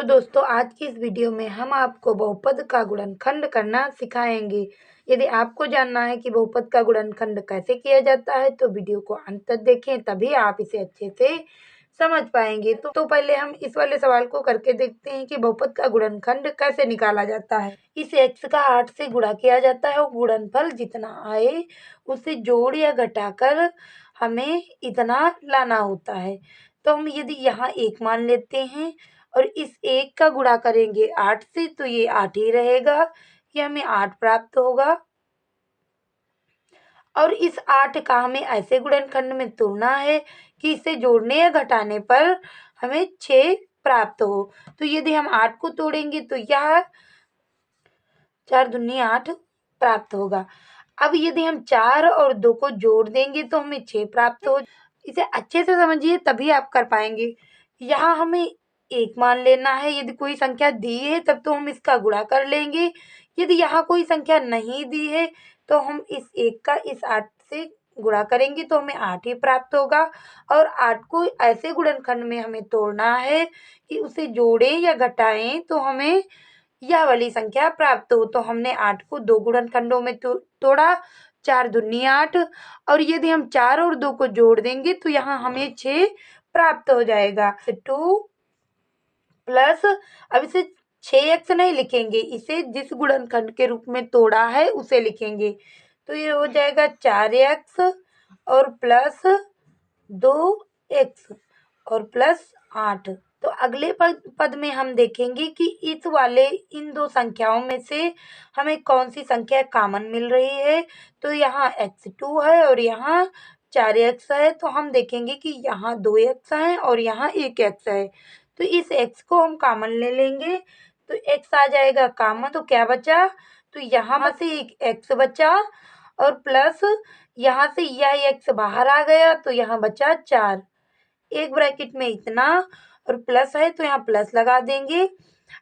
दोस्तों आज की इस वीडियो में हम आपको बहुपद का गुणनखंड करना सिखाएंगे। यदि आपको जानना है कि बहुपद का गुणनखंड कैसे किया जाता है तो वीडियो को अंत तक देखें, तभी आप इसे अच्छे से समझ पाएंगे। तो पहले हम इस वाले सवाल को करके देखते हैं कि बहुपद का गुणनखंड कैसे निकाला जाता है। इस x का 8 से गुणा किया जाता है और गुणनफल जितना आए उसे जोड़ या घटाकर हमें इतना लाना होता है। तो हम यदि यहाँ 1 मान लेते हैं और इस 1 का गुणा करेंगे 8 से तो ये 8 ही रहेगा, ये हमें 8 प्राप्त होगा। और इस 8 का हमें ऐसे गुणनखंड में तोड़ना है कि इसे जोड़ने या घटाने पर हमें 6 प्राप्त हो। तो यदि हम 8 को तोड़ेंगे तो यह 4 दूनी 8 प्राप्त होगा। अब यदि हम 4 और 2 को जोड़ देंगे तो हमें 6 प्राप्त हो। इसे अच्छे से समझिए तभी आप कर पाएंगे। यहाँ हमें 1 मान लेना है, यदि कोई संख्या दी है तब तो हम इसका गुणा कर लेंगे। यदि यहाँ कोई संख्या नहीं दी है तो हम इस 1 का इस 8 से गुणा करेंगे तो हमें 8 ही प्राप्त होगा। और 8 को ऐसे गुणनखंड में हमें तोड़ना है कि उसे जोड़ें या घटाएं तो हमें यह वाली संख्या प्राप्त हो। तो हमने 8 को 2 गुणनखंडों में तोड़ा, 4 दूनी 8, और यदि हम 4 और 2 को जोड़ देंगे तो यहाँ हमें 6 प्राप्त हो जाएगा। 2 प्लस, अब इसे 6x नहीं लिखेंगे, इसे जिस गुणनखंड के रूप में तोड़ा है उसे लिखेंगे। तो ये हो जाएगा 4x और प्लस 2x और प्लस 8। तो अगले पद में हम देखेंगे कि इस वाले इन दो संख्याओं में से हमें कौन सी संख्या कॉमन मिल रही है। तो यहाँ x2 है और यहाँ 4x है। तो हम देखेंगे कि यहाँ 2x है और यहाँ 1x है। तो इस x को हम कॉमन ले लेंगे तो x आ जाएगा कॉमन। तो क्या बचा, तो यहाँ से एक x बचा और प्लस यहाँ से यह x बाहर आ गया तो यहाँ बचा 4। एक ब्रैकेट में इतना और प्लस है तो यहाँ प्लस लगा देंगे।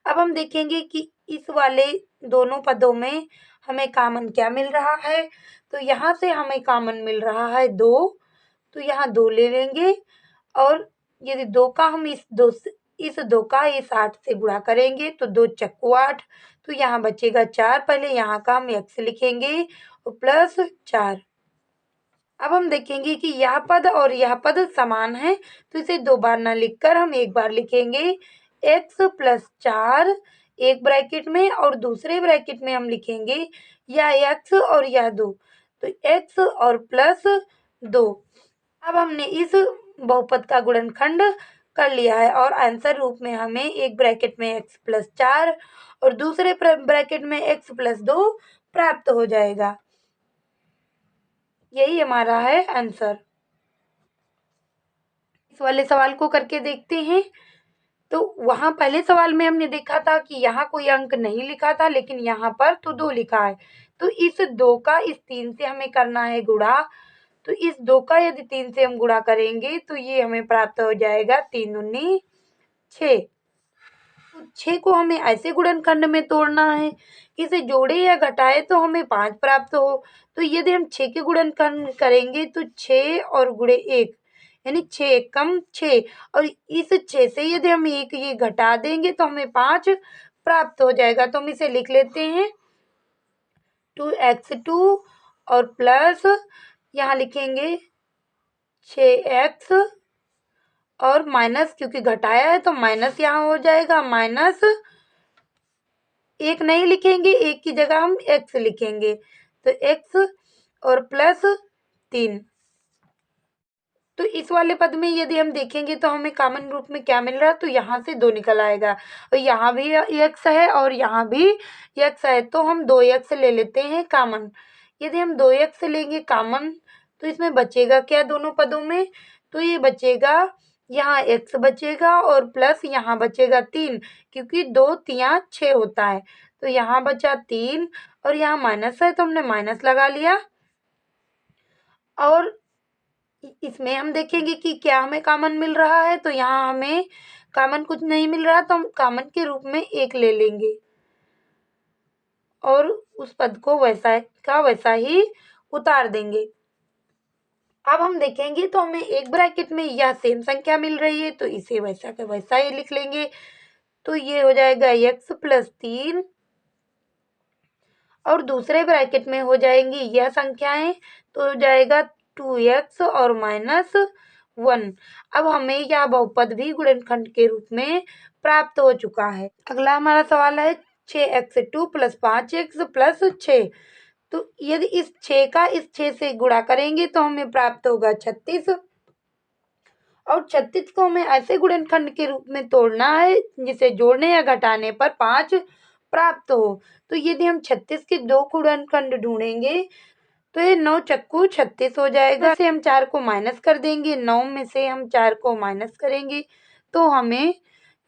अब हम देखेंगे कि इस वाले दोनों पदों में हमें कॉमन क्या मिल रहा है। तो यहाँ से हमें कॉमन मिल रहा है 2, तो यहाँ 2 ले लेंगे। और यदि 2 का हम इस 2 का इस 8 से गुणा करेंगे तो 2 चक्कू 8, तो यहाँ बचेगा 4। पहले यहाँ का हम x लिखेंगे और प्लस 4। अब हम देखेंगे कि यह पद और यह पद समान है तो इसे 2 बार ना लिखकर हम 1 बार लिखेंगे। x प्लस 4 एक ब्रैकेट में और दूसरे ब्रैकेट में हम लिखेंगे यह x और यह 2, तो x और प्लस 2। अब हमने इस बहुपद का गुणनखंड कर लिया है और आंसर रूप में हमें एक ब्रैकेट में x प्लस 4 और दूसरे ब्रैकेट में x प्लस 2 प्राप्त हो जाएगा। यही हमारा है आंसर। इस वाले सवाल को करके देखते हैं। तो वहाँ पहले सवाल में हमने देखा था कि यहाँ कोई अंक नहीं लिखा था, लेकिन यहाँ पर तो 2 लिखा है। तो इस 2 का इस 3 से हमें करना है गुणा। तो इस 2 का यदि 3 से हम गुणा करेंगे तो ये हमें प्राप्त हो जाएगा 3 दूनी 6। तो 6 को हमें ऐसे गुणनखंड में तोड़ना है कि इसे जोड़े या घटाए तो हमें 5 प्राप्त हो। तो यदि हम 6 के गुणनखंड करेंगे तो 6 और गुणे 1 यानी 6 एकम 6, और इस 6 से यदि हम 1 ये घटा देंगे तो हमें 5 प्राप्त हो जाएगा। तो हम इसे लिख लेते हैं 2x2 और प्लस यहाँ लिखेंगे 6x और माइनस, क्योंकि घटाया है तो माइनस यहाँ हो जाएगा, माइनस 1 नहीं लिखेंगे, 1 की जगह हम x लिखेंगे तो x और प्लस 3। तो इस वाले पद में यदि हम देखेंगे तो हमें कॉमन रूप में क्या मिल रहा है, तो यहाँ से 2 निकल आएगा और यहाँ भी x है और यहाँ भी x है, तो हम 2x ले लेते हैं कॉमन। यदि हम 2x लेंगे कॉमन तो इसमें बचेगा क्या दोनों पदों में, तो ये बचेगा यहाँ x बचेगा और प्लस यहाँ बचेगा 3, क्योंकि 2 3 6 होता है। तो यहाँ बचा 3 और यहाँ माइनस है तो हमने माइनस लगा लिया। और इसमें हम देखेंगे कि क्या हमें कॉमन मिल रहा है, तो यहाँ हमें कॉमन कुछ नहीं मिल रहा तो हम कॉमन के रूप में 1 ले लेंगे और उस पद को वैसा का वैसा ही उतार देंगे। अब हम देखेंगे तो हमें एक ब्रैकेट में यह सेम संख्या मिल रही है तो इसे वैसा का वैसा ही लिख लेंगे। तो ये हो जाएगा x प्लस 3 और दूसरे ब्रैकेट में हो जाएंगी यह संख्याएं, तो हो जाएगा 2x और -1। अब हमें यह बहुपद भी गुणनखंड के रूप में प्राप्त हो चुका है। अगला हमारा सवाल है 6x2 प्लस 5x प्लस 6। तो यदि इस 6 का इस 6 से गुणा करेंगे तो हमें प्राप्त होगा 36 और 36 को हमें ऐसे गुणनखंड के रूप में तोड़ना है जिसे जोड़ने या घटाने पर 5 प्राप्त हो। तो यदि हम 36 के दो गुणनखंड ढूंढेंगे तो ये 9 चक्कू 36 हो जाएगा। से हम 4 को माइनस कर देंगे, 9 में से हम 4 को माइनस करेंगे तो हमें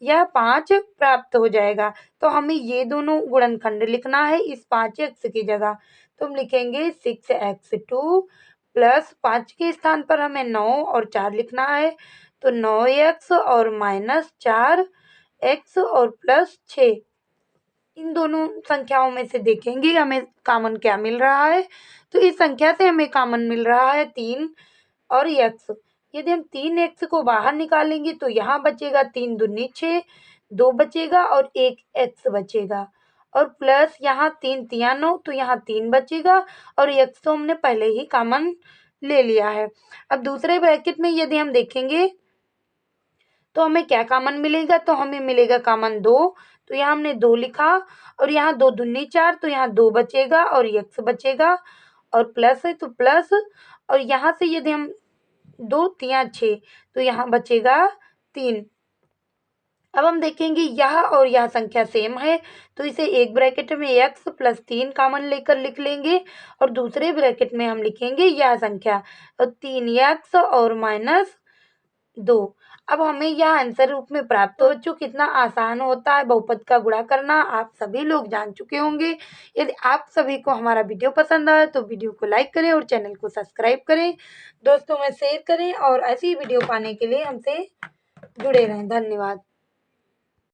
यह 5 प्राप्त हो जाएगा। तो हमें ये दोनों गुणनखंड लिखना है इस 5x की जगह। तो हम लिखेंगे 6x2 प्लस 5 के स्थान पर हमें 9 और 4 लिखना है, तो 9x और -4x और प्लस 6। इन दोनों संख्याओं में से देखेंगे हमें कॉमन क्या मिल रहा है। तो इस संख्या से हमें कॉमन मिल रहा है 3 और x। यदि हम 3x को बाहर निकालेंगे तो यहाँ बचेगा 3 दूनी 6, 2 बचेगा और 1 x बचेगा और प्लस यहाँ 3 तिया 9, तो यहाँ 3 बचेगा और x तो हमने पहले ही कॉमन ले लिया है। अब दूसरे ब्रैकेट में यदि हम देखेंगे तो हमें क्या कॉमन मिलेगा, तो हमें मिलेगा कॉमन 2। तो यहाँ हमने 2 लिखा और यहाँ 2 दूनी 4, तो यहाँ 2 बचेगा और x बचेगा और प्लस है तो प्लस, और यहाँ से यदि हम 2 तिया 6, तो यहाँ बचेगा 3। अब हम देखेंगे यह और यह संख्या सेम है, तो इसे एक ब्रैकेट में x प्लस 3 कॉमन लेकर लिख लेंगे और दूसरे ब्रैकेट में हम लिखेंगे यह संख्या, तो 3x और -2। अब हमें यह आंसर रूप में प्राप्त हो। बच्चों कितना आसान होता है बहुपद का गुणा करना, आप सभी लोग जान चुके होंगे। यदि आप सभी को हमारा वीडियो पसंद आए तो वीडियो को लाइक करें और चैनल को सब्सक्राइब करें, दोस्तों में शेयर करें और ऐसी वीडियो पाने के लिए हमसे जुड़े रहें। धन्यवाद।